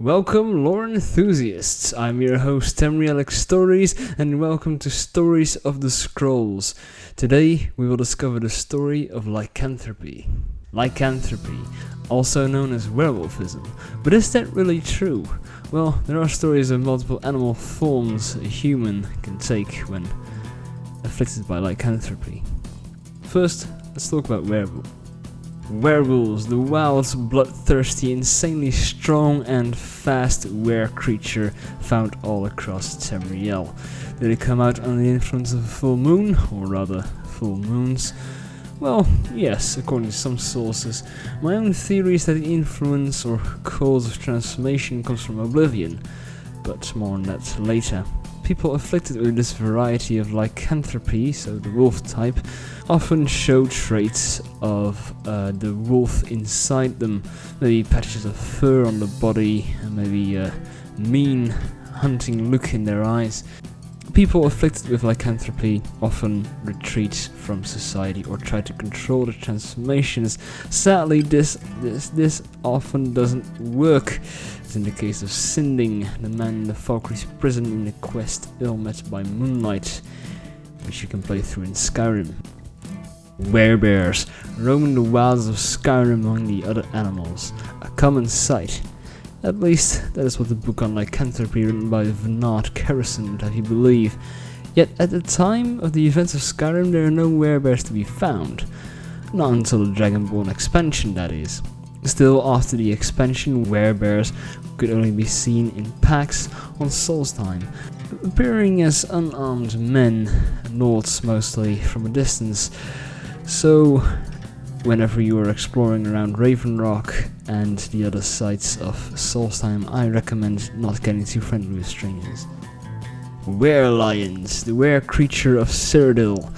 Welcome, lore enthusiasts. I'm your host, Tamrielic Stories, and welcome to Stories of the Scrolls. Today, we will discover the story of Lycanthropy. Lycanthropy, also known as werewolfism. But is that really true? Well, there are stories of multiple animal forms a human can take when afflicted by lycanthropy. First, let's talk about werewolves. Werewolves, the wild, bloodthirsty, insanely strong and fast were-creature found all across Tamriel. Did it come out under the influence of a full moon, or rather, full moons? Well, yes, according to some sources. My own theory is that the influence or cause of transformation comes from oblivion, but more on that later. People afflicted with this variety of lycanthropy, so the wolf type, often show traits of the wolf inside them. Maybe patches of fur on the body, and maybe a mean, hunting look in their eyes. People afflicted with lycanthropy often retreat from society or try to control the transformations. Sadly, this often doesn't work, as in the case of Sinding, the man in the Valkyrie's prison in the quest Ill Met by Moonlight, which you can play through in Skyrim. Werebears roaming the wilds of Skyrim among the other animals, a common sight. At least, that is what the book on lycanthropy written by Vnard Kerrison would have you believe. Yet at the time of the events of Skyrim there are no werebears to be found. Not until the Dragonborn expansion, that is. Still, after the expansion, werebears could only be seen in packs on Solstheim, appearing as unarmed men, lords mostly, from a distance. So, whenever you are exploring around Raven Rock and the other sites of Solstheim, I recommend not getting too friendly with strangers. Were-lions, the were-creature of Cyrodiil.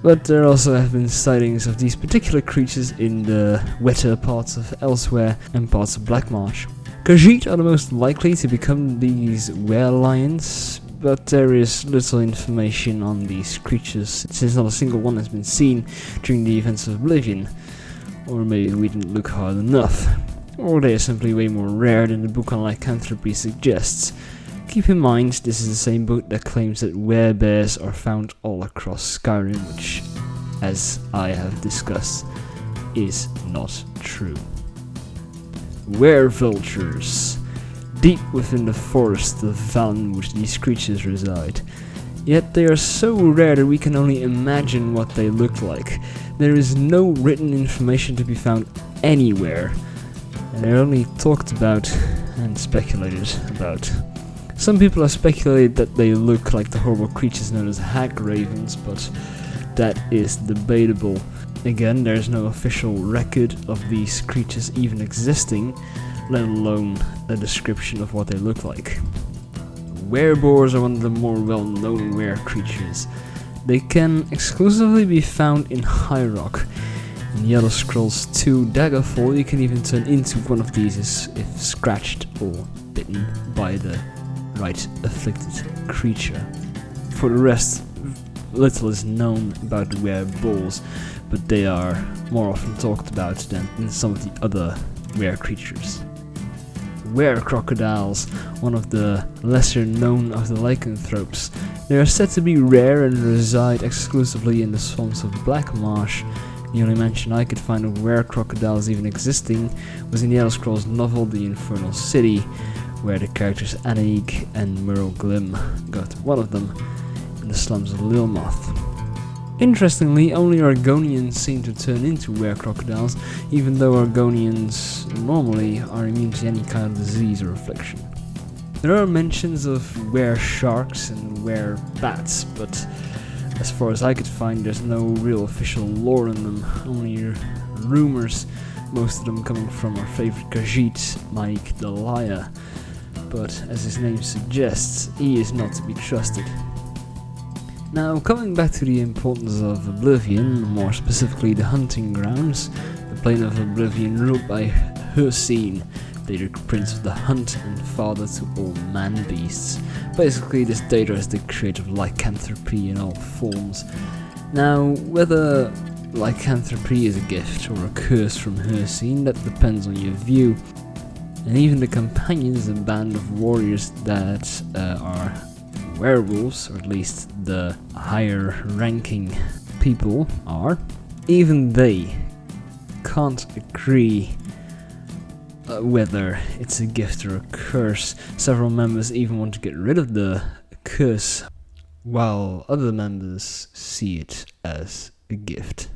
But there also have been sightings of these particular creatures in the wetter parts of Elsewhere and parts of Blackmarsh. Khajiit are the most likely to become these were-lions, but there is little information on these creatures since not a single one has been seen during the events of Oblivion. Or maybe we didn't look hard enough. Or they are simply way more rare than the book on lycanthropy suggests. Keep in mind, this is the same book that claims that werebears are found all across Skyrim, which, as I have discussed, is not true. Werevultures. Deep within the forest of Valenwood these creatures reside. Yet they are so rare that we can only imagine what they look like. There is no written information to be found anywhere, and they're only talked about and speculated about. Some people have speculated that they look like the horrible creatures known as hag ravens, but that is debatable. Again, there is no official record of these creatures even existing, let alone a description of what they look like. Wereboars are one of the more well-known were-creatures. They can exclusively be found in High Rock. In the Elder Scrolls 2 Daggerfall, you can even turn into one of these if scratched or bitten by the right afflicted creature. For the rest, little is known about the wereballs, but they are more often talked about than in some of the other were-creatures. Were-crocodiles, one of the lesser known of the lycanthropes. They are said to be rare and reside exclusively in the swamps of Blackmarsh. The only mention I could find of were-crocodiles even existing was in the Elder Scrolls novel The Infernal City, where the characters Anaig and Murroglim got one of them in the slums of Lilmoth. Interestingly, only Argonians seem to turn into were-crocodiles, even though Argonians normally are immune to any kind of disease or affliction. There are mentions of were-sharks and were-bats, but as far as I could find, there's no real official lore in them, only rumors, most of them coming from our favorite Khajiit, Mike the Liar. But as his name suggests, he is not to be trusted. Now, coming back to the importance of Oblivion, more specifically the hunting grounds, the plane of Oblivion ruled by Hircine, later Prince of the Hunt and father to all man-beasts. Basically, this data is the creator of lycanthropy in all forms. Now, whether lycanthropy is a gift or a curse from Hircine, that depends on your view. And even the companions, a band of warriors that are werewolves, or at least the higher ranking people are, even they can't agree whether it's a gift or a curse. Several members even want to get rid of the curse, while other members see it as a gift.